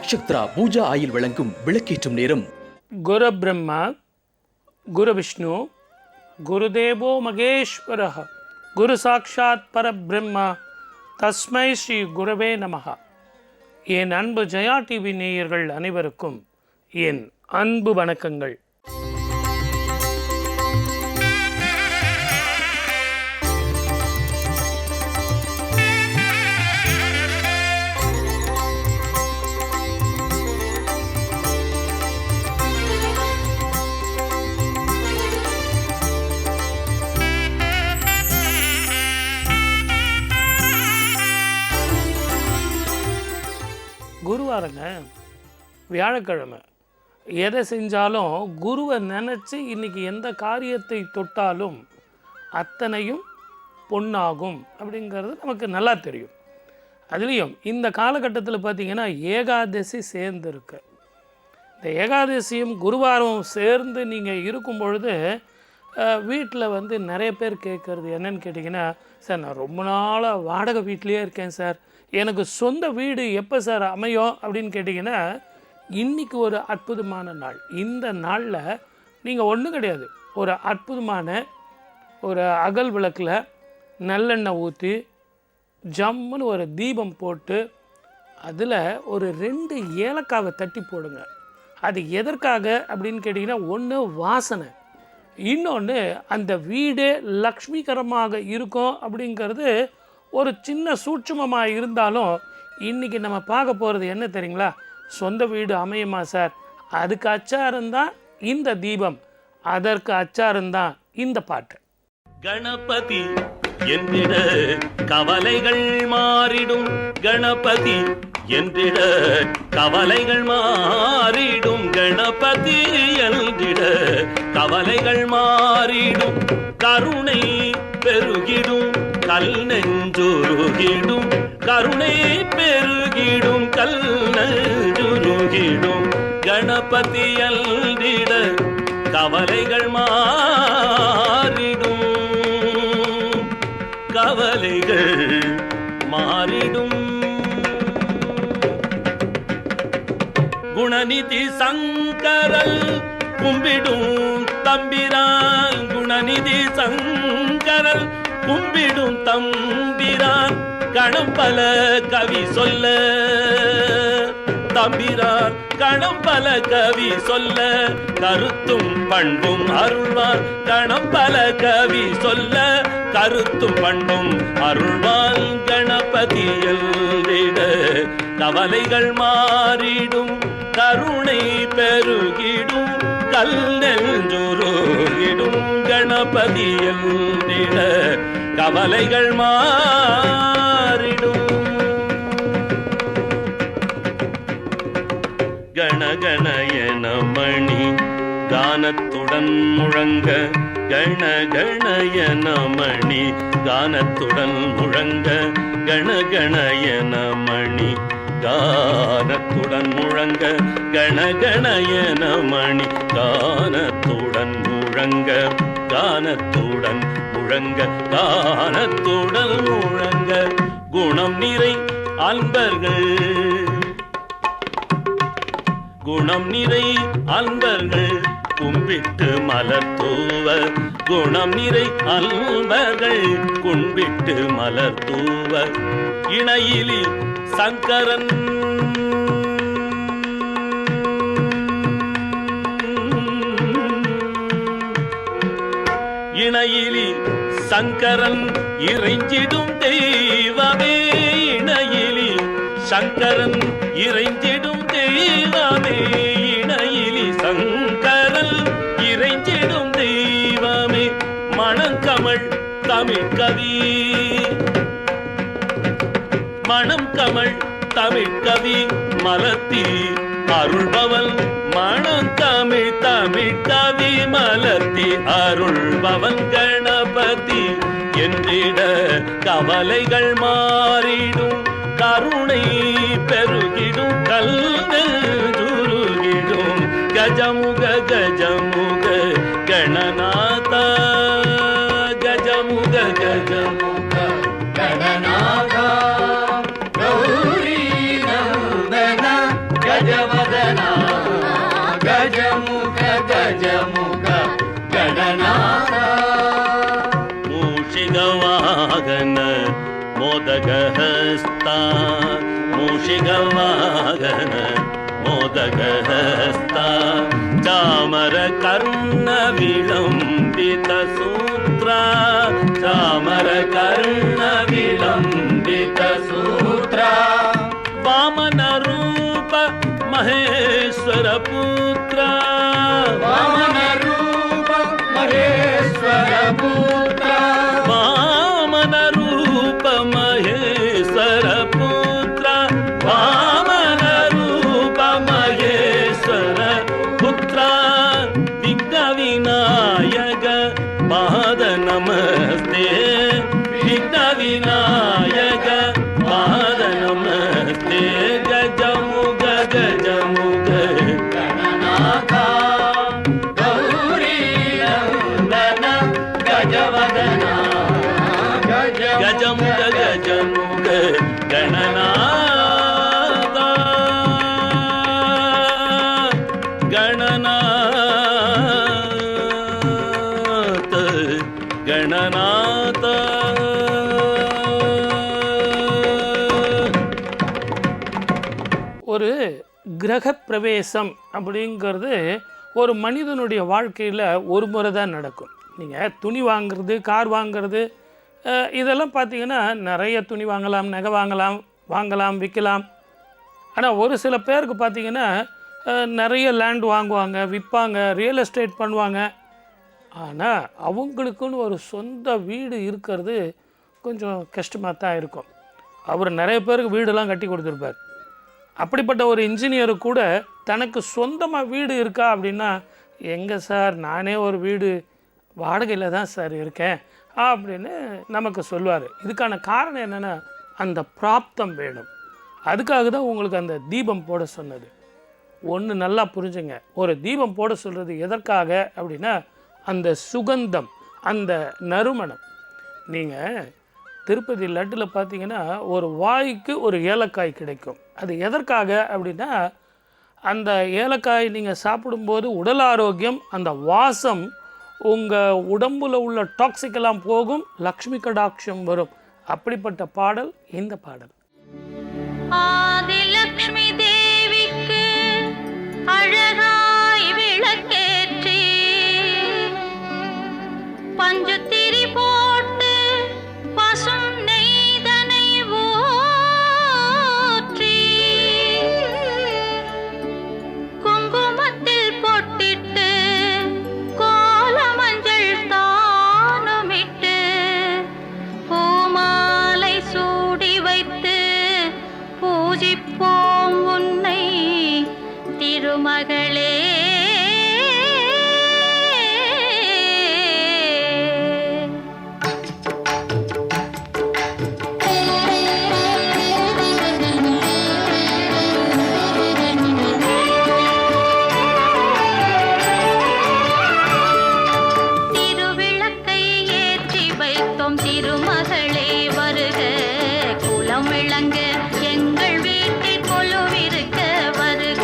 Nakshatra Pooja oil வழங்கும் விளக்கேற்றும் நேரம். குரு பிரம்மா குரு விஷ்ணு குருதேவோ மகேஸ்வரः குரு சாட்சாத் பரபிரம்மா தஸ்மை ஸ்ரீ குருவே நமஹ. என் அன்பு ஜெயா டிவி நேயர்கள் அனைவருக்கும் என் அன்பு வணக்கங்கள். குருவாரங்க வியாழக்கிழமை எதை செஞ்சாலும் குருவை நினச்சி இன்றைக்கி எந்த காரியத்தை தொட்டாலும் அத்தனையும் பொன்னாகும் அப்படிங்கிறது நமக்கு நல்லா தெரியும். அதுலேயும் இந்த காலகட்டத்தில் பார்த்திங்கன்னா ஏகாதசி சேர்ந்துருக்கு. இந்த ஏகாதசியும் குருவாரம் சேர்ந்து நீங்கள் இருக்கும் பொழுது வீட்டில் நிறைய பேர் கேட்குறது என்னன்னு கேட்டிங்கன்னா, சார் நான் ரொம்ப நாளாக வாடகை வீட்லேயே இருக்கேன் சார், எனக்கு சொந்த வீடு எப்போ சார் அமையும் அப்படின்னு கேட்டிங்கன்னா, இன்றைக்கி ஒரு அற்புதமான நாள். இந்த நாளில் நீங்கள் ஒன்றும் கிடையாது, ஒரு அற்புதமான ஒரு அகல் விளக்கில் நல்லெண்ணெய் ஊற்றி ஜம்முன்னு ஒரு தீபம் போட்டு அதில் ஒரு 2 ஏலக்காவை தட்டி போடுங்க. அது எதற்காக அப்படின்னு கேட்டிங்கன்னா, ஒன்று வாசனை, இன்னொன்று அந்த வீடே லக்ஷ்மிகரமாக இருக்கும் அப்படிங்கிறது ஒரு சின்ன சூட்சுமமாக இருந்தாலும். இன்றைக்கி நம்ம பார்க்க போகிறது என்ன தெரியுங்களா? சொந்த வீடு அமையுமா சார், அதுக்கு அச்சாரம்தான் இந்த தீபம், அதற்கு அச்சாரம்தான் இந்த பாட்டு. கணபதி என்றிட கவலைகள் மாறிடும், கணபதி என்றிட கவலைகள் மாறிடும், கணபதி என்றிட கவலைகள் மாறிடும், கருணை பெருகிடும் கல் நெஞ்சுருகிடும், கருணை பெருகிடும் கல் நெஞ்சுருகிடும், கணபதி என்றிட கவலைகள் மாறிடும், கவலைகள் மாறிடும். குணநிதி சங்கரல் கும்பிடும் தம்பிரான், குணநிதி சங்கரல் கும்பிடும் தம்பிரான், கணம் பல கவி சொல்ல தம்பிரான், கணம் பல கவி சொல்ல கருத்தும் பண்பும் அருள்வான், கணம் பல கவி சொல்ல கருத்தும் பண்பும் அருள்வான், கணபதி என்றிட கவலைகள் மாறிடும், கருணை பெருகிடும் கல் நெஞ்சுருகிடும், கணபதி என்றிட கவலைகள் மாறிடும். கணகணயன மணி கானத்துடன் முழங்க, கணகணயன மணி கானத்துடன் முழங்க, கணகணயன மணி கானத்துடன் முழங்க, கணகணயன மணி கானத்துடன் முழங்க, கானத்துடன் முழங்க, கானத்துடன் முழங்க, குணம் நிறை அன்பர்கள், குணம் நிறை அன்பர்கள் கும்பிட்டு மலர் தூவ, குணம் நிறை அன்பர்கள் கும்பிட்டு மலர் தூவ, இணையிலி சங்கரன் இணையிலி சங்கரன் இறைஞ்சிடும் தெய்வமே, இணையிலி சங்கரன் இறைஞ்சிடும் தெய்வமே, இணையிலி சங்கரன் இறைஞ்சிடும் தெய்வமே, மணங்கமழ் தமிழ் கவி, மணம் கமழ் தமிழ் கவி மலர்த்தி அருள்பவன், மணம் தமிழ் தமிழ் கவி மலர்த்தி அருள்பவன், கணபதி என்றிட கவலைகள் மாறிடும், கருணை பெருகிடும் கல் நெஞ்சுருகிடும், கஜமுக கஜமுக கணநாத, கஜமுக கஜமுக கணநாத, கௌரி நந்தன मूषिकवाहन मोदकहस्ता मूषिकवाहन मोदकहस्ता चामरकर्णविलम्बितसूत्रा चामरकर्णविलम्बितसूत्रा वामनरूप महेश्वरपुत्रा वामनरूप महेश्वरपुत्रा वामनरूप महेश्वरपुत्रा वामनरूप महेश्वरपुत्रा विघ्नविनायक पाद नमस्ते विघ्नविनायक पाद नमस्ते गजमुख गजमुख गणनाथा गौरी नंदन गजवदना गजमुख गजमुख गणनाथ गणनाथ गणनाथ ஒரு கிரக பிரவேசம் அப்படிங்கிறது ஒரு மனிதனுடைய வாழ்க்கையில் ஒரு முறை தான் நடக்கும். நீங்கள் துணி வாங்கிறது, கார் வாங்கிறது, இதெல்லாம் பார்த்தீங்கன்னா நிறைய துணி வாங்கலாம், நகை வாங்கலாம், விற்கலாம். ஆனால் ஒரு சில பேருக்கு பார்த்தீங்கன்னா நிறைய லேண்ட் வாங்குவாங்க, விற்பாங்க, ரியல் எஸ்டேட் பண்ணுவாங்க. ஆனால் அவங்களுக்குன்னு ஒரு சொந்த வீடு இருக்கிறது கொஞ்சம் கஷ்டமாக தான் இருக்கும். அவர் நிறைய பேருக்கு வீடெல்லாம் கட்டி கொடுத்துருப்பார். அப்படிப்பட்ட ஒரு இன்ஜினியரு கூட தனக்கு சொந்தமாக வீடு இருக்கா அப்படின்னா, எங்கே சார், நானே ஒரு வீடு வாடகையில் தான் சார் இருக்கேன் அப்படின்னு நமக்கு சொல்லுவார். இதுக்கான காரணம் என்னென்னா, அந்த பிராப்தம் வேணும். அதுக்காக தான் உங்களுக்கு அந்த தீபம் போட சொன்னது. ஒன்று நல்லா புரிஞ்சுங்க, ஒரு தீபம் போட சொல்கிறது எதற்காக அப்படின்னா, அந்த சுகந்தம், அந்த நறுமணம். நீங்கள் திருப்பதி லட்டில் பார்த்தீங்கன்னா ஒரு வாய்க்கு ஒரு ஏலக்காய் கிடைக்கும். அது எதற்காக அப்படின்னா, அந்த ஏலக்காய் நீங்கள் சாப்பிடும்போது உடல் ஆரோக்கியம், அந்த வாசம் உங்கள் உடம்பில் உள்ள டாக்ஸிக்கெல்லாம் போகும், லக்ஷ்மி கடாட்சம் வரும். அப்படிப்பட்ட பாடல் இந்த பாடல். ஆதிலக்ஷ்மி தேவிக்கு அழகாய் விளக்கேற்றி பஞ்சுத்திரி போட்டு பசும் நெய்தனை ஊற்றி குங்குமத்தில் பொட்டிட்டு கோல மஞ்சள் தானுமிட்டு பூமாலை சூடி வைத்து பூஜிப்போம் உன்னை திருமகளே. திருவிளக்கை ஏற்றி வைத்தோம் திருமகளே வருக, குலம் விளங்க எங்கள் வீட்டில் கொலுவிருக்க வருக,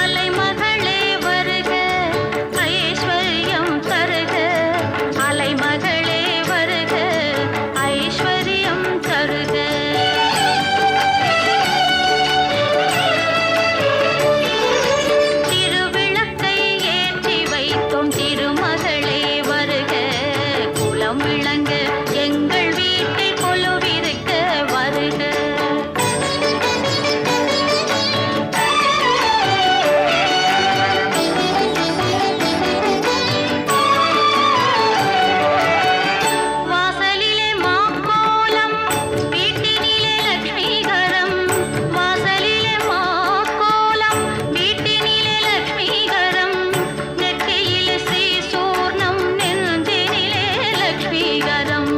அலைமகளே வருக ஐஸ்வர்யம் தருக, அலைமகளே வருக ஐஸ்வர்யம் தருக. திருவிளக்கை ஏற்றி வைத்தோம் திருமகளே வருக, குலம் விளங்க எங்கள் வீட்டில் கொலுவிருக்க வருக. வாசலிலே மாக்கோலம் வீட்டினிலே லக்ஷ்மிகரம், வாசலிலே மாக்கோலம் வீட்டினிலே லக்ஷ்மிகரம், நெற்றியிலே ஸ்ரீ சூர்ணம் நெஞ்சினிலே லக்ஷ்மிகரம்.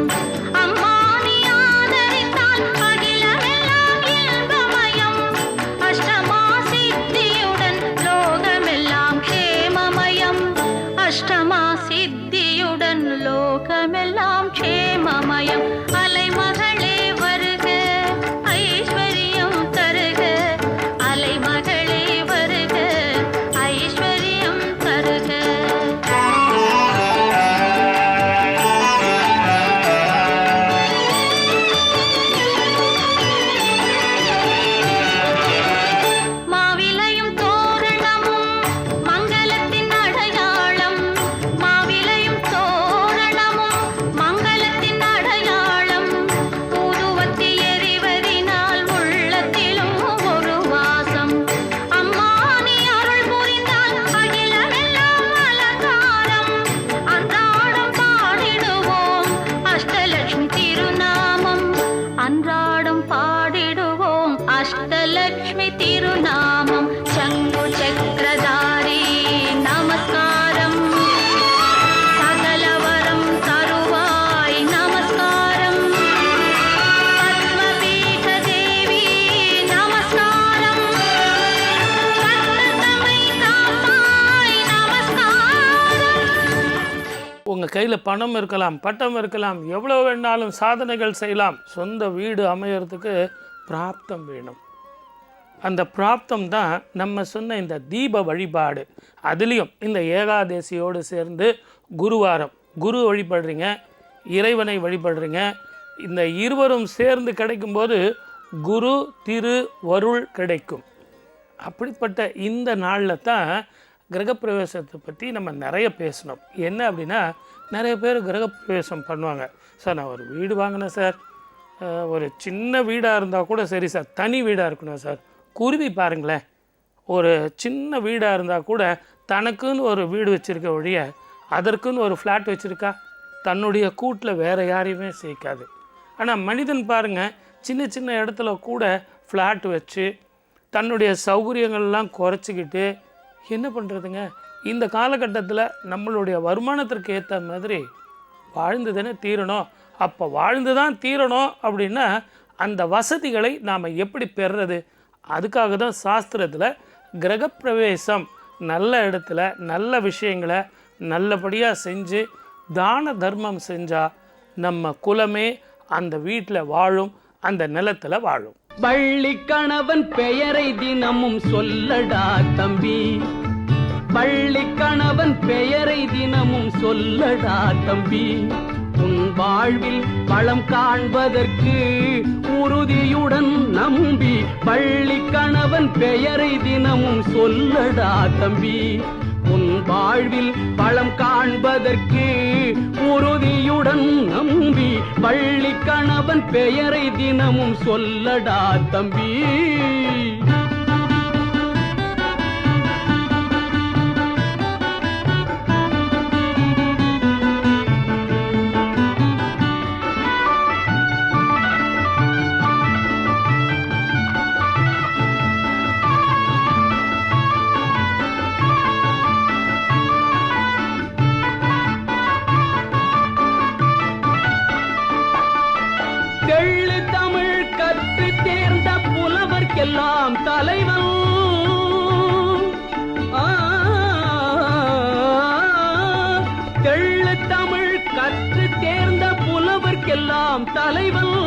கையில் பணம் இருக்கலாம், பட்டம் இருக்கலாம், எவ்வளோ வேணாலும் சாதனைகள் செய்யலாம். சொந்த வீடு அமையறதுக்கு பிராப்தம் வேணும். அந்த பிராப்தம் தான் நம்ம சொன்ன இந்த தீப வழிபாடு. அதுலேயும் இந்த ஏகாதசியோடு சேர்ந்து குருவாரம், குரு வழிபடுறீங்க, இறைவனை வழிபடுறீங்க. இந்த இருவரும் சேர்ந்து கிடைக்கும்போது குரு திரு வருள் கிடைக்கும். அப்படிப்பட்ட இந்த நாளில் தான் கிரகப்பிரவேசத்தை பற்றி நம்ம நிறைய பேசணும். என்ன அப்படின்னா, நிறைய பேர் கிரகப்பிரவேசம் பண்ணுவாங்க. சார் நான் ஒரு வீடு வாங்கினேன் சார், ஒரு சின்ன வீடாக இருந்தால் கூட சரி சார், தனி வீடாக இருக்கணும் சார். குருவி பாருங்களேன், ஒரு சின்ன வீடாக இருந்தால் கூட தனக்குன்னு ஒரு வீடு வச்சுருக்க ஒழிய அதற்குன்னு ஒரு ஃப்ளாட் வச்சுருக்கா? தன்னுடைய கூட்டில் வேறு யாரையுமே சேர்க்காது. ஆனால் மனிதன் பாருங்கள், சின்ன சின்ன இடத்துல கூட ஃப்ளாட் வச்சு தன்னுடைய சௌகரியங்கள்லாம் குறைச்சிக்கிட்டு என்ன பண்ணுறதுங்க? இந்த காலகட்டத்தில் நம்மளுடைய வருமானத்திற்கு ஏற்ற மாதிரி வாழ்ந்து தானே தீரணும். அப்போ வாழ்ந்து தான் தீரணும் அப்படின்னா அந்த வசதிகளை நாம் எப்படி பெறுறது? அதுக்காக தான் சாஸ்திரத்தில் கிரகப்பிரவேசம் நல்ல இடத்துல நல்ல விஷயங்களை நல்லபடியாக செஞ்சு தான தர்மம் செஞ்சால் நம்ம குலமே அந்த வீட்டில் வாழும், அந்த நிலத்தில் வாழும். பள்ளி கணவன் பெயரை தினமும் சொல்லடா தம்பி, பள்ளி கணவன் பெயரை தினமும் சொல்லடா தம்பி. உன் வாழ்வில் வளம் காண்பதற்கு உறுதியுடன் நம்பி, பள்ளி கணவன் பெயரை தினமும் சொல்லடா தம்பி. உன் வாழ்வில் வளம் காண்பதற்கு உறுதியுடன் நம்பி, பள்ளி கணவன் பெயரை தினமும் சொல்லடா தம்பி. எல்லாம் தலைவன் தெள்ளு தமிழ் கற்று தேர்ந்த புலவர்க்கெல்லாம் தலைவன்.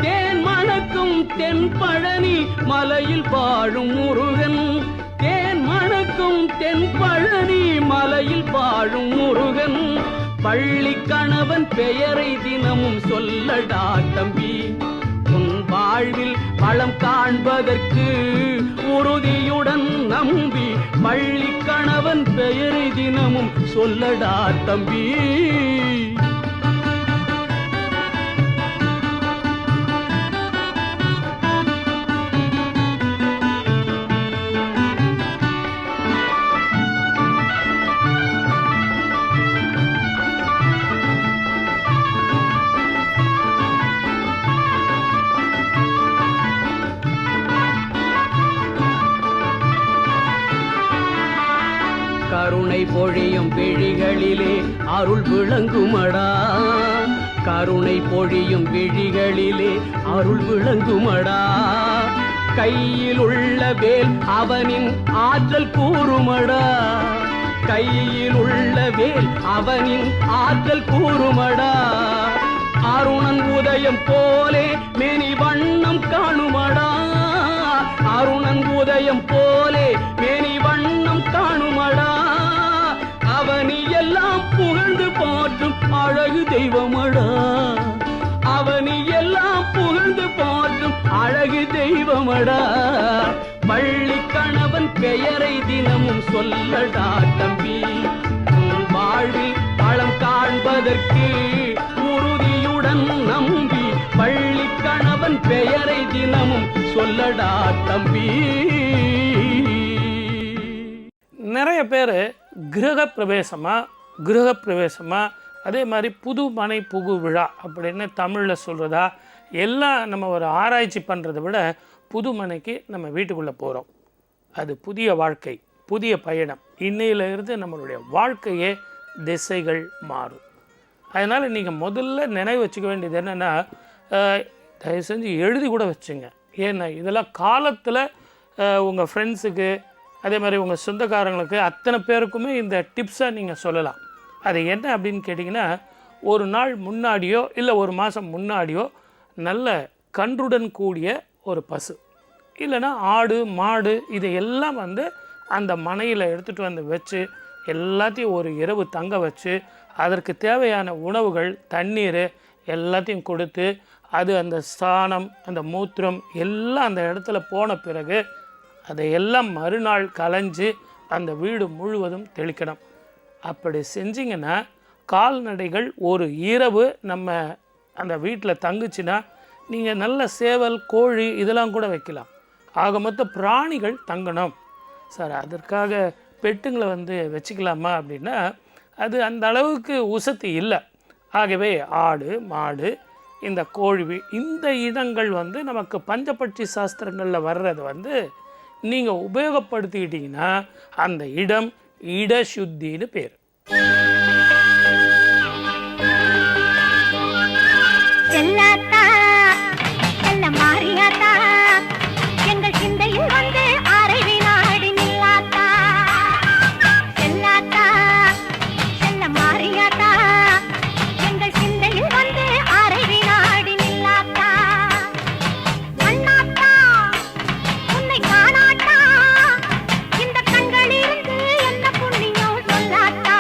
தேன் மணக்கும் தென் பழனி மலையில் வாழும் முருகன், தேன் மணக்கும் தென் பழனி மலையில் வாழும் முருகன். பள்ளி கணவன் பெயரை தினமும் சொல்லடா தம்பி. உன் வாழ்வில் வளம் காண்பதற்கு உறுதியுடன் நம்பி, பள்ளி கணவன் பெயரை தினமும் சொல்லடா தம்பி. கருணை பொழியும் விழிகளிலே அருள் விளங்குமடா, கருணை பொழியும் விழிகளிலே அருள் விளங்குமடா. கையில் உள்ள வேல் அவனின் ஆற்றல் கூறுமடா, கையில் உள்ள வேல் அவனின் ஆற்றல் கூறுமடா. அருணன் உதயம் போலே மேனி வண்ணம் காணுமடா, அருணன் உதயம் போலே மேனி வண்ணம் காணுமடா. அவனி எல்லாம் புகழ்ந்து போற்றும் அழகு தெய்வமடா, அவனி எல்லாம் புகழ்ந்து போற்றும் அழகு தெய்வமடா. பள்ளி கணவன் பெயரை தினமும் சொல்லடா தம்பி. உன் வாழ்வில் வளம் காண்பதற்கு உறுதியுடன் நம்பி, பள்ளி கணவன் பெயரை தினமும் சொல்லடா தம்பி. நிறைய பேர் கிரகப்பிரவேசமாக அதே மாதிரி புது மனை புகு விழா அப்படின்னு தமிழில் சொல்கிறதா எல்லாம் நம்ம ஒரு ஆராய்ச்சி பண்ணுறதை விட புது மனைக்கு நம்ம வீட்டுக்குள்ளே போகிறோம். அது புதிய வாழ்க்கை, புதிய பயணம். இன்னையிலிருந்து நம்மளுடைய வாழ்க்கையே திசைகள் மாறும். அதனால் நீங்கள் முதல்ல நினைவு வச்சுக்க வேண்டியது என்னென்னா, தயவு செஞ்சு எழுதி கூட வச்சுங்க. ஏன்னா இதெல்லாம் காலத்தில் உங்கள் ஃப்ரெண்ட்ஸுக்கு அதே மாதிரி உங்கள் சொந்தக்காரங்களுக்கு அத்தனை பேருக்குமே இந்த டிப்ஸை நீங்கள் சொல்லலாம். அது என்ன அப்படின்னு கேட்டிங்கன்னா, ஒரு நாள் முன்னாடியோ இல்லை ஒரு மாதம் முன்னாடியோ நல்ல கன்றுடன் கூடிய ஒரு பசு இல்லைன்னா ஆடு மாடு இதையெல்லாம் வந்து அந்த மனையில் எடுத்துகிட்டு வந்து வச்சு எல்லாத்தையும் ஒரு இரவு தங்க வச்சு அதற்கு தேவையான உணவுகள் தண்ணீர் எல்லாத்தையும் கொடுத்து அது அந்த சாணம் அந்த மூத்திரம் எல்லாம் அந்த இடத்துல போன பிறகு அதையெல்லாம் மறுநாள் களைஞ்சு அந்த வீடு முழுவதும் தெளிக்கணும். அப்படி செஞ்சிங்கன்னா கால்நடைகள் ஒரு இரவு நம்ம அந்த வீட்டில் தங்குச்சுன்னா நீங்கள் நல்ல சேவல் கோழி இதெல்லாம் கூட வைக்கலாம். ஆக மொத்த பிராணிகள் தங்கணும். சார் அதற்காக பெட்டுங்களை வந்து வச்சுக்கலாமா அப்படின்னா அது அந்த அளவுக்கு உசத்தி இல்லை. ஆகவே ஆடு மாடு இந்த கோழி இந்த இடங்கள் வந்து நமக்கு பஞ்சபட்சி சாஸ்திரங்களில் வர்றது வந்து நீங்கள் உபயோகப்படுத்திக்கிட்டிங்கன்னா அந்த இடம் இடசுத்தின்னு பேர். செல்லாத்தா செல்ல மாறியாத்தா எங்கள் சிந்தையில் வந்து அரை வினாடி நில்லாத்தா. செல்லாத்தா செல்ல மாறியாத்தா எங்கள் சிந்தையில் வந்து அரை வினாடி நில்லாத்தா. கண்ணாத்தா உன்னை காணாட்டா இந்த கண்களிலிருந்து என்ன புண்ணியம் சொல்லாத்தா.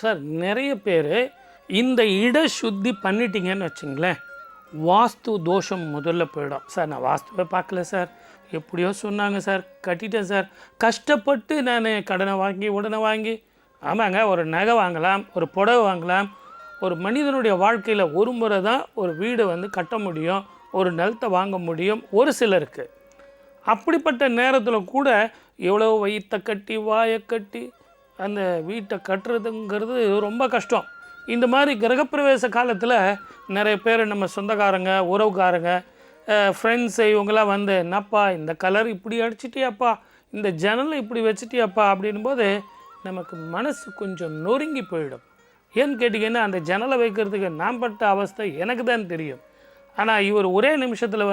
சார் நிறைய பேர் இந்த இட சுத்தி பண்ணிட்டீங்கன்னு வச்சுங்களேன், வாஸ்து தோஷம் முதல்ல போயிடும். சார் நான் வாஸ்துவை பார்க்கல சார், எப்படியோ சொன்னாங்க சார், கட்டிட்டேன் சார், கஷ்டப்பட்டு நான் கடனை வாங்கி உடனே வாங்கி. ஆமாங்க, ஒரு நகை வாங்கலாம், ஒரு புடவை வாங்கலாம். ஒரு மனிதனுடைய வாழ்க்கையில் ஒரு முறை தான் ஒரு வீடு கட்ட முடியும், ஒரு நிலத்தை வாங்க முடியும் ஒரு சிலருக்கு. அப்படிப்பட்ட நேரத்தில் கூட எவ்வளோ வயிற்றை கட்டி வாயை கட்டி அந்த வீட்டை கட்டுறதுங்கிறது ரொம்ப கஷ்டம். இந்த மாதிரி கிரகப்பிரவேச காலத்தில் நிறைய பேர் நம்ம சொந்தக்காரங்க, உறவுக்காரங்க, ஃப்ரெண்ட்ஸு இவங்களாம் என்னப்பா இந்த கலர் இப்படி அடிச்சிட்டியாப்பா, இந்த ஜன்னலை இப்படி வச்சிட்டியாப்பா அப்படின்போது நமக்கு மனசு கொஞ்சம் நொறுங்கி போயிடும். ஏன்னு கேட்டிங்கன்னா, அந்த ஜன்னலை வைக்கிறதுக்கு நான் பட்ட அவஸ்தை எனக்கு தான் தெரியும். ஆனால் இவர் ஒரே நிமிஷத்தில்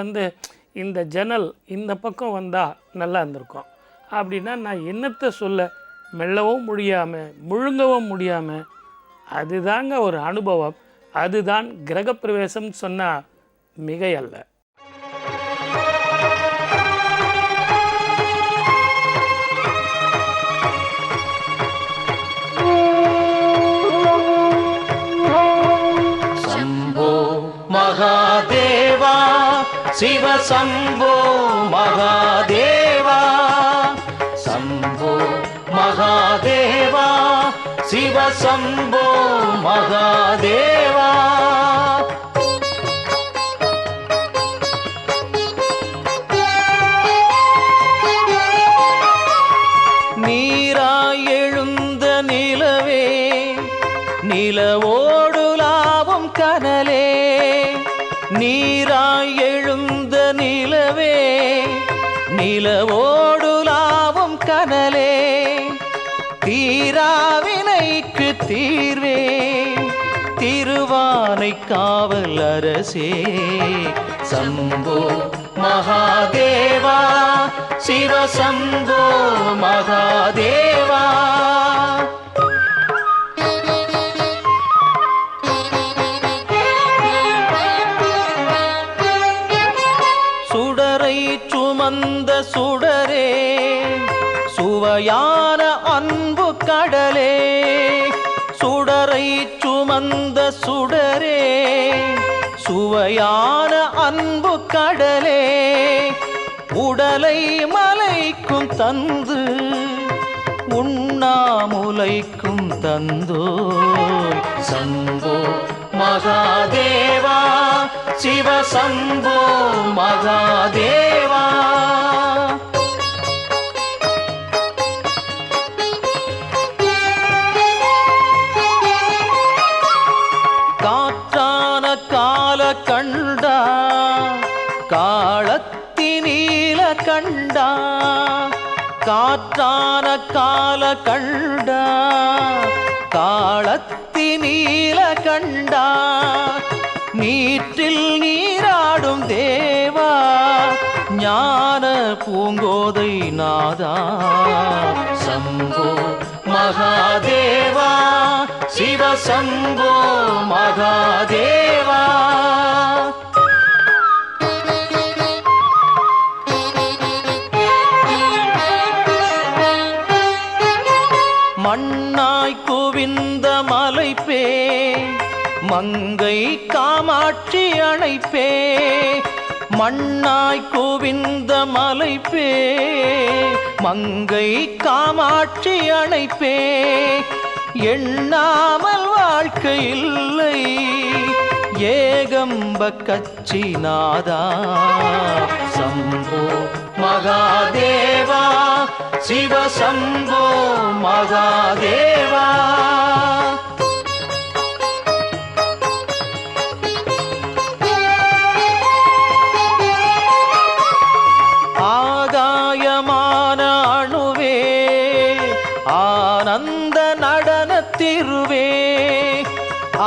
இந்த ஜன்னல் இந்த பக்கம் வந்தால் நல்லா இருந்திருக்கும் அப்படின்னா நான் என்னத்தை சொல்ல, மெல்லவும் முடியாமல் முழுங்கவும் முடியாமல். அதுதாங்க ஒரு அனுபவம். அதுதான் கிரகப்பிரவேசம் சொன்னால் மிகையல்ல. शम्भो महादेवा शिव शम्भो महादेवा, शम्भो महादेवा शिव शम्भो महादेवा. நீராய் எழுந்த நிலவே, நிலவோடு லாவும் கனலே, நீராய் எழுந்த நிலவே, நிலவோடு லாவும் கனலே, தீராவினைக்கு தீர்வே, திருவானை காவல் அரசே, சம்போ மகாதேவா சிவ சம்போ மகாதேவா. சுடரை சுமந்த சுடரே, சுவையான அன்பு கடலே, சுடரை சுமந்த சுடரே, சுவையான அன்பு கடலே, உடலை மலைக்கும் தந்து உண்ணாமுலைக்கும் தந்தோ, சம்போ மகாதேவா சிவ சம்போ மகாதேவா. காற்றான கால கண்டா, காலத்தினீல கண்டா, காற்றான கால கண்டா, காலத்தினீல கண்டா, நீற்றில் நீராடும் தேவா, ஞான பூங்கோதை நாதா, சம்போ மகாதேவா சிவ சம்போ மகாதேவா. மண்ணாய் குவிந்த மலைப்பே, மங்கை காமாட்சி அணைப்பே, மண்ணாய் குவிந்த மலைப்பே, மங்கை காமாட்சி அணைப்பே, எண்ணாமல் வாழ்க்கை இல்லை ஏகம்ப கச்சி நாதா, சம்போ மகாதேவா சிவ சம்போ மகாதேவா. ஆகாயமான அணுவே, ஆனந்த நடனத்திருவே,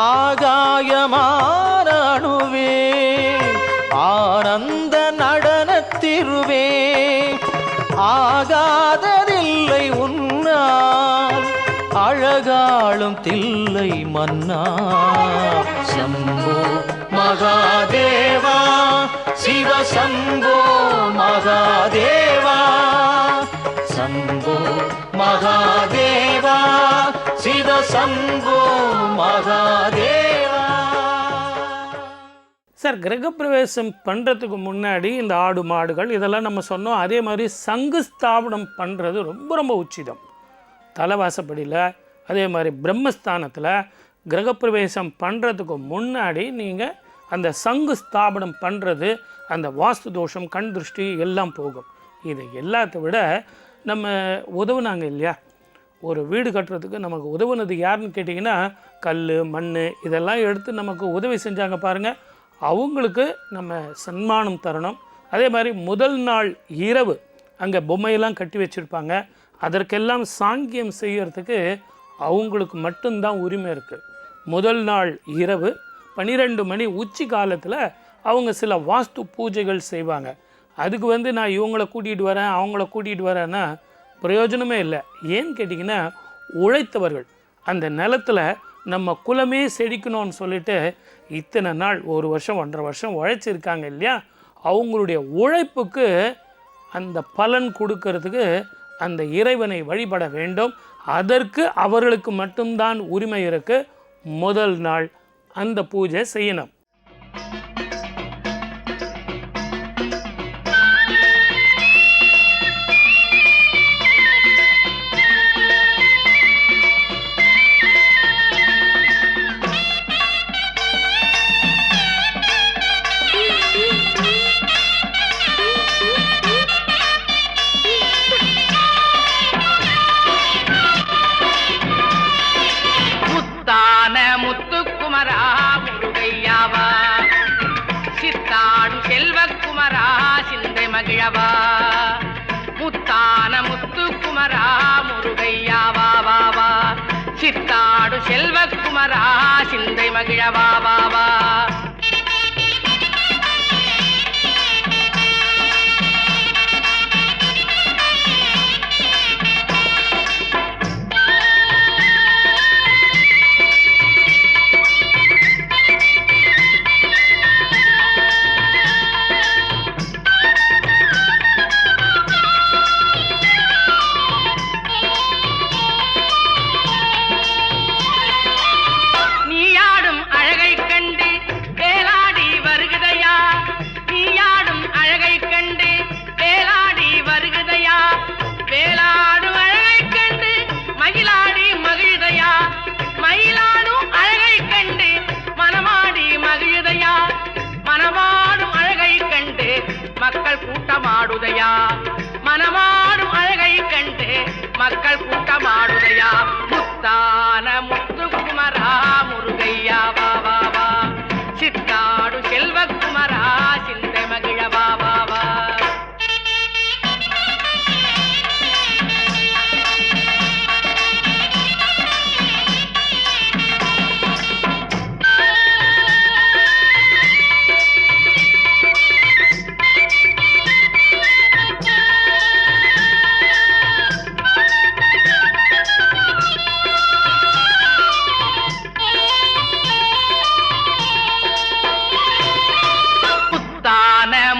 ஆகாயமான அணுவே, ஆனந்த நடனத்திருவே, ஆகாததில்லை உன்னால் அழகாளும் தில்லை மன்னா, சம்போ மகாதேவா சிவ சம்போ மகாதேவா, சம்போ மகாதேவா சிவ சம்போ மகாதேவா. சார், கிரகப்பிரவேசம் பண்ணுறதுக்கு முன்னாடி இந்த ஆடு மாடுகள் இதெல்லாம் நம்ம சொன்னோம். அதே மாதிரி சங்கு ஸ்தாபனம் பண்ணுறது ரொம்ப ரொம்ப உச்சிதம். தலைவாசப்படியில் அதே மாதிரி பிரம்மஸ்தானத்தில் கிரகப்பிரவேசம் பண்ணுறதுக்கு முன்னாடி நீங்கள் அந்த சங்கு ஸ்தாபனம் பண்ணுறது அந்த வாஸ்து தோஷம், கண் திருஷ்டி எல்லாம் போகும். இது எல்லாத்தை விட நம்ம உதவுனாங்க இல்லையா, ஒரு வீடு கட்டுறதுக்கு நமக்கு உதவுனது யாருன்னு கேட்டிங்கன்னா கல் மண் இதெல்லாம் எடுத்து நமக்கு உதவி செஞ்சாங்க பாருங்கள், அவங்களுக்கு நம்ம சன்மானம் தரணும். அதே மாதிரி முதல் நாள் இரவு அங்கே பொம்மையெல்லாம் கட்டி வச்சுருப்பாங்க, அதற்கெல்லாம் சாங்கியம் செய்யறதுக்கு அவங்களுக்கு மட்டும்தான் உரிமை இருக்குது. முதல் நாள் இரவு 12 மணி உச்சி காலத்தில் அவங்க சில வாஸ்து பூஜைகள் செய்வாங்க. அதுக்கு நான் இவங்கள கூட்டிகிட்டு வரேன் அவங்கள கூட்டிகிட்டு வரேன்னா பிரயோஜனமே இல்லை. ஏன்னு கேட்டிங்கன்னா உழைத்தவர்கள் அந்த நிலத்தில் நம்ம குலமே செழிக்கணும்னு சொல்லிட்டு இத்தனை நாள் 1 வருஷம் 1.5 வருஷம் உழைச்சிருக்காங்க இல்லையா, அவங்களுடைய உழைப்புக்கு அந்த பலன் கொடுக்கறதுக்கு அந்த இறைவனை வழிபட வேண்டும். அதற்கு அவர்களுக்கு மட்டும்தான் உரிமை இருக்குது. முதல் நாள் அந்த பூஜை செய்யணும். மகிழவா முத்தான முத்துக்குமரா முருகையாவா வாவா, சித்தாடு செல்வக்குமரா சிந்தை மகிழவா வாவா. மக்கள் கூட்டமாடுதையா, மனமாடும் அழகை கண்டு மக்கள் கூட்டமாடுதையா. முத்தான முத்துக்குமரா முருகையா வா வா வா, சித்தாடு செல்வக்குமரா சிந்தை மகிழவா வா வா.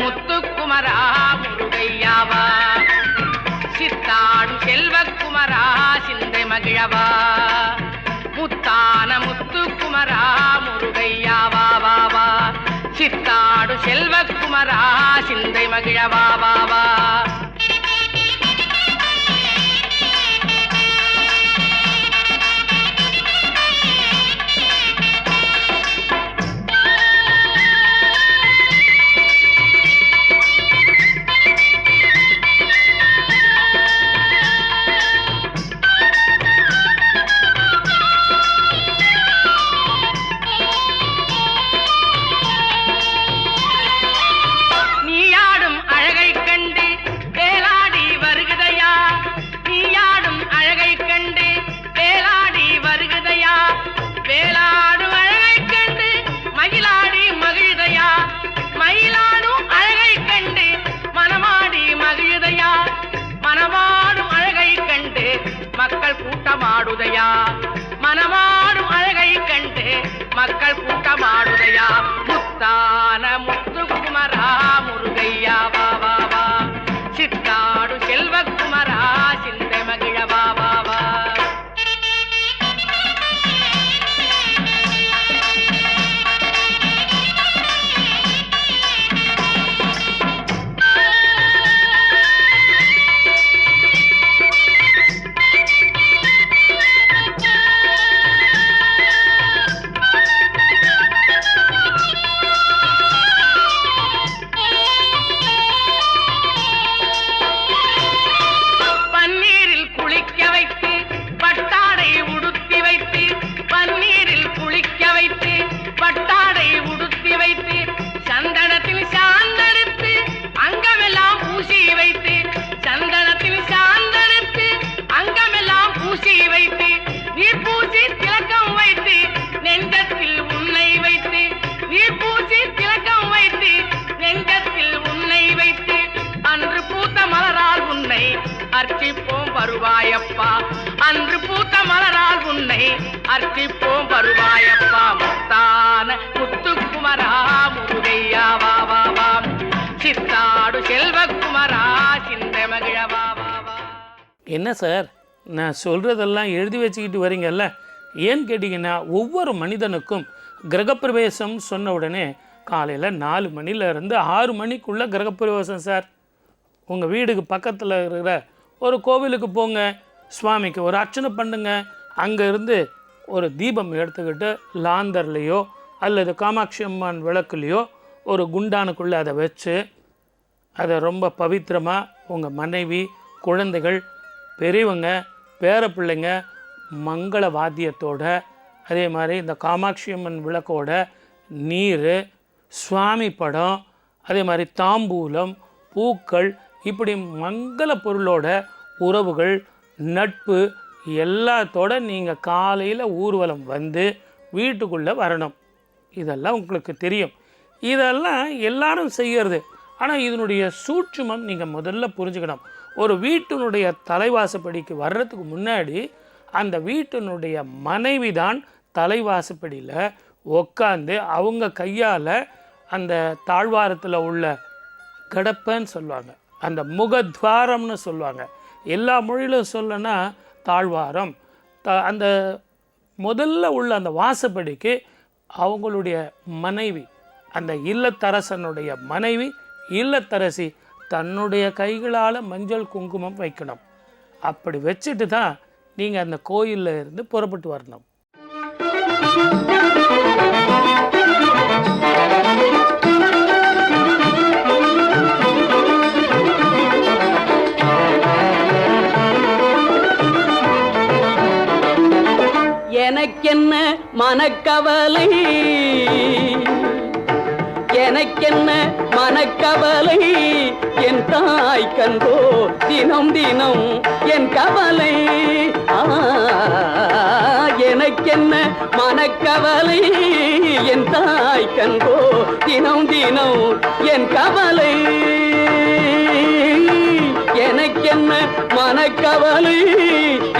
முத்துக்குமரா முருகையாவா, சித்தாடு செல்வக்குமரா சிந்தை மகிழவா. முத்தான முத்துக்குமரா முருகையாவா வாவா, சித்தாடு செல்வக்குமரா சிந்தை மகிழவா வாவா. மக்கள் கூட்டமாடுதையா, மனமாடும் அழகை கண்டு மக்கள் கூட்டமாடுதையா. முத்தான முத்துக்குமரா முருகையா வா வா வா, சித்தாடு செல்வக்குமரா சிந்தை மகிழவா வா வா. உன்னை அர்ச்சிப்போம் வருவாயப்பா முத்தான முத்துக்குமரா முருகையா வா வா வா சித்தாடு செல்வக்குமரா சிந்த மகிழ வா வா வா. என்ன சார் நான் சொல்கிறதெல்லாம் எழுதி வச்சுக்கிட்டு வரீங்கல்ல? ஏன்னு கேட்டிங்கன்னா ஒவ்வொரு மனிதனுக்கும் கிரகப்பிரவேசம் சொன்ன உடனே காலையில் 4 மணிலேருந்து 6 மணிக்குள்ளே கிரகப்பிரவேசம் சார். உங்கள் வீடுக்கு பக்கத்தில் இருக்கிற ஒரு கோவிலுக்கு போங்க, சுவாமிக்கு ஒரு அர்ச்சனை பண்ணுங்க. அங்கேருந்து ஒரு தீபம் எடுத்துக்கிட்டு லாந்தர்லேயோ அல்லது காமாட்சி அம்மன் விளக்குலேயோ ஒரு குண்டானுக்குள்ளே அதை வச்சு அதை ரொம்ப பவித்திரமாக உங்கள் மனைவி, குழந்தைகள், பெரியவங்க, பேர பிள்ளைங்க மங்கள வாத்தியத்தோட, அதே மாதிரி இந்த காமாட்சி அம்மன் விளக்கோட நீர், சுவாமி படம், அதே மாதிரி தாம்பூலம், பூக்கள், இப்படி மங்கள பொருளோட உறவுகள், நட்பு எல்லாத்தோட நீங்கள் காலையில் ஊர்வலம் வந்து வீட்டுக்குள்ளே வரணும். இதெல்லாம் உங்களுக்கு தெரியும். இதெல்லாம் எல்லாரும் செய்கிறது. ஆனால் இதனுடைய சூட்சுமம் நீங்கள் முதல்ல புரிஞ்சுக்கணும். ஒரு வீட்டினுடைய தலைவாசப்படிக்கு வர்றதுக்கு முன்னாடி அந்த வீட்டினுடைய மனைவி தான் தலைவாசப்படியில் உட்காந்து அவங்க கையால் அந்த தாழ்வாரத்தில் உள்ள கடப்பன்னு சொல்லுவாங்க, அந்த முகத்வாரம்னு சொல்லுவாங்க. எல்லா மொழியிலும் சொல்லனா தாழ்வாரம். அந்த முதல்ல உள்ள அந்த வாசப்படிக்கு அவங்களுடைய மனைவி, அந்த இல்லத்தரசனுடைய மனைவி, இல்லத்தரசி தன்னுடைய கைகளால் மஞ்சள் குங்குமம் வைக்கணும். அப்படி வச்சுட்டு தான் நீங்கள் அந்த கோயிலில் இருந்து புறப்பட்டு வரணும். எனக்கென்ன மனக்கவலை, எனக்கென்ன மனக்கவலை, என் தாய் கண்டோ தினம் தினம் என் கவலை. எனக்கென்ன மனக்கவலை, என் தாய் கண்டோ தினம் தினம் என் கவலை. எனக்கென்ன மனக்கவலை,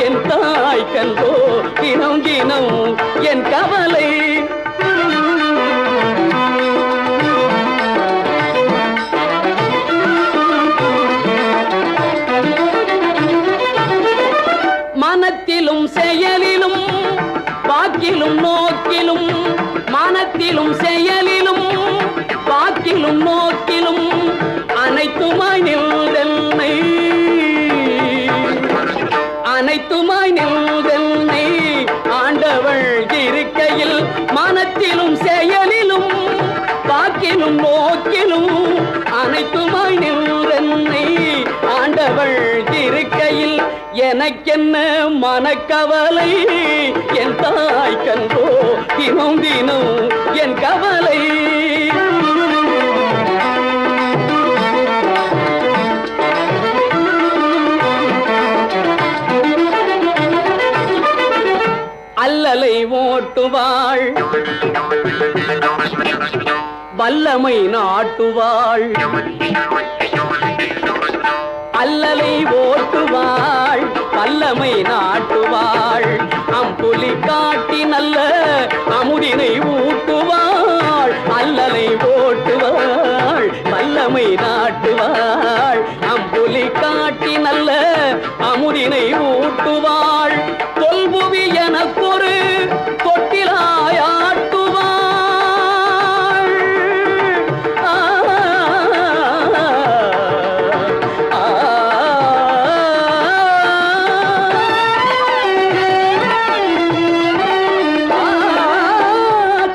என் தாய் கண்டோ தினம் தினம் என் கவலை. மனத்திலும் செயலிலும் வாக்கிலும் நோக்கிலும், மனத்திலும் செயலிலும் வாக்கிலும் நோக்கிலும் அனைத்துமாய் நின்றென்னை, அனைத்துமாய் நின்றென்னை ஆண்டவள் இருக்கையில். மனத்திலும் செயலிலும் வாக்கிலும் நோக்கிலும் அனைத்துமாய் நின்றென்னை ஆண்டவள் இருக்கையில். எனக்கென்ன மனக்கவலை, என் தாய் கண்டோ தினம் தினம் என் கவலை. அல்லலை ஓட்டுவாள், வல்லமை நாட்டுவாள். அல்லலை ஓட்டுவாள், வல்லமை நாட்டுவாள். அம்புலி காட்டி நல்ல அமுதினை ஊட்டுவாள். அல்லலை ஓட்டுவாள், வல்லமை நாட்டுவாள். அம்புலி காட்டி நல்ல அமுதினை ஊட்டுவாள். தொல்புவி எனக்கொரு தொட்டிலாயாட்டுவாள்.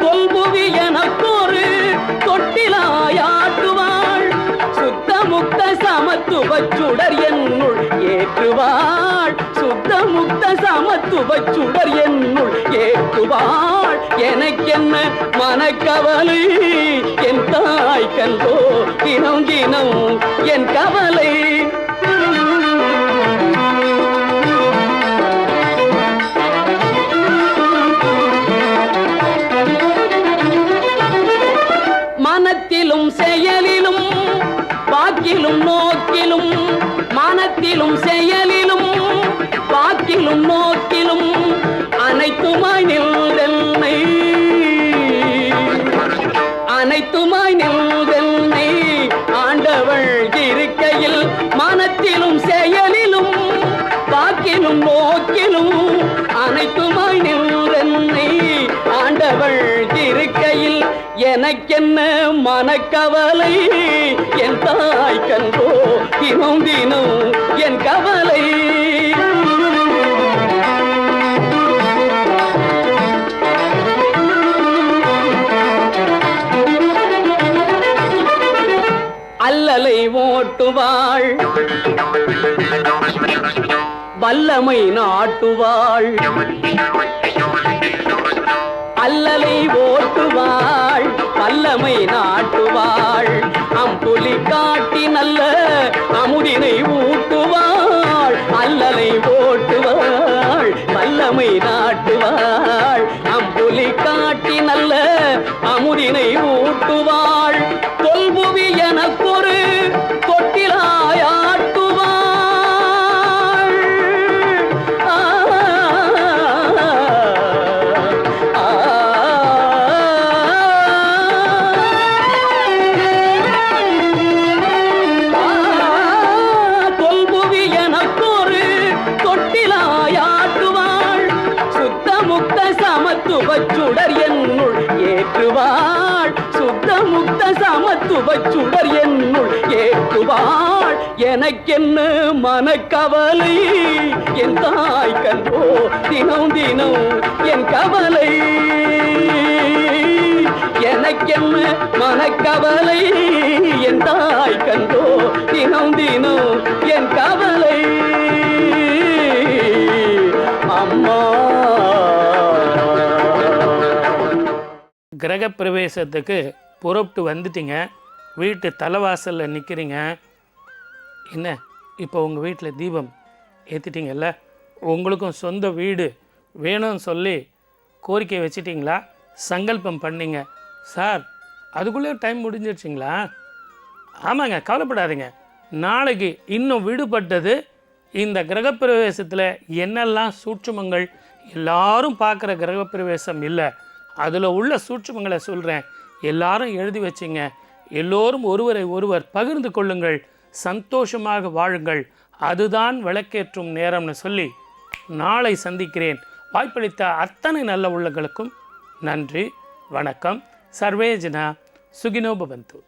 தொல்புவி எனக்கொரு தொட்டிலாயாட்டுவாள். சுத்த முக்த சமத்துவ சுடர் என்னுள் ஏற்றுவாள். சுத்த முக்த சமத்துவ சுடர் என்னுள் ஏற்றுவாள். எனக்கென்ன மனக்கவலை, என் தாய் கண்டோ தினம் தினம் என் கவலை. மனத்திலும் செயலிலும் வாக்கிலும் நோக்கிலும், மனத்திலும் செயலிலும் வாக்கிலும் நோக்கிலும் வாக்கிலும் நோக்கிலும் அனைத்துமாய் நின்றென்னை ஆண்டவள் இருக்கையில் எனக்கென்ன மனக்கவலை என் தாய் கண்டோ தினம் தினம் என் கவலை அல்லலை ஓட்டுவாள் வல்லமை நாட்டுவாள் அல்லலை ஓட்டுவாள் வல்லமை நாட்டுவாள் அம்புலி காட்டி நல்ல அமுதினை ஊட்டுவாள் அல்லலை ஓட்டுவாள் வல்லமை நாட்டுவாள் அம்புலி காட்டி நல்ல அமுதினை ஊட்டுவாள் தொல்புவி எனக்கொரு தொட்டிலாயாட்டுவாள் தொல்புவி எனக்கொரு தொட்டிலாயாட்டுவாள் சுத்த முக்த சமத்துவச் சுடர் என்னுள் ஏற்றுவாள் சுத்த முக்த சமத்துவச் சுடர் என்னுள் ஏற்றுவாள் எனக்கென்ன மனக்கவலை என் தாய் கண்டோ தினம் தினம் என் கவலை எனக்கென்ன மனக்கவலை என் தாய் கண்டோ தினம் தினம் என் கவலை அம்மா. கிரகப்பிரவேசத்துக்கு புறப்பட்டு வந்துட்டீங்க, வீட்டு தலைவாசலில் நிற்கிறீங்க. என்ன இப்போ உங்கள் வீட்டில் தீபம் ஏற்றிட்டீங்கல்ல, உங்களுக்கும் சொந்த வீடு வேணும்னு சொல்லி கோரிக்கை வச்சிட்டிங்களா, சங்கல்பம் பண்ணீங்க? சார் அதுக்குள்ளே டைம் முடிஞ்சிடுச்சிங்களா? ஆமாங்க, கவலைப்படாதீங்க. நாளைக்கு இன்னும் விடுபட்டது இந்த கிரகப்பிரவேசத்தில் என்னெல்லாம் சூட்சுமங்கள் எல்லாரும் பார்க்குற கிரகப்பிரவேசம் இல்லை, அதில் உள்ள சூட்சுமங்களை சொல்கிறேன். எல்லாரும் எழுதி வச்சிங்க. எல்லோரும் ஒருவரை ஒருவர் பகிர்ந்து கொள்ளுங்கள், சந்தோஷமாக வாழுங்கள், அதுதான் விளக்கேற்றும் நேரம்னு சொல்லி நாளை சந்திக்கிறேன். வாய்ப்பளித்த அத்தனை நல்ல உள்ளங்களுக்கும் நன்றி, வணக்கம். சர்வே ஜனா சுகினோ பவந்து.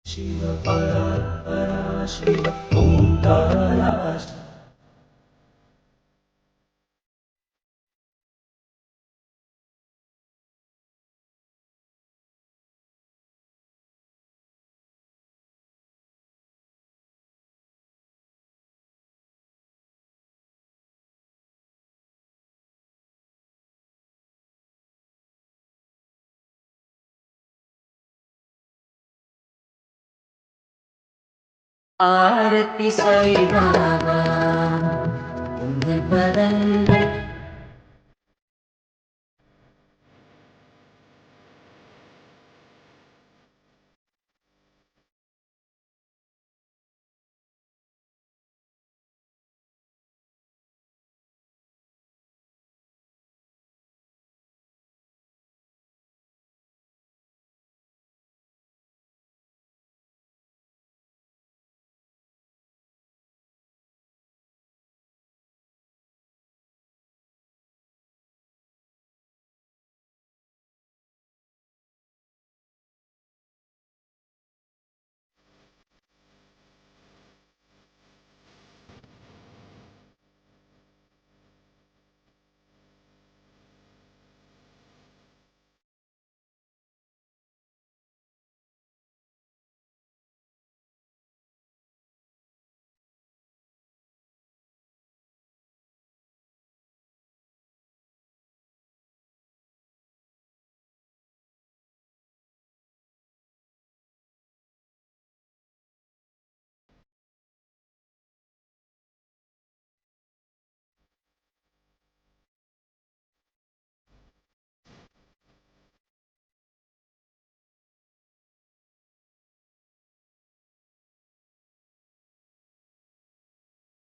Shiva Parapara Shiva Omkara आरती साई बाबा மன்மதன்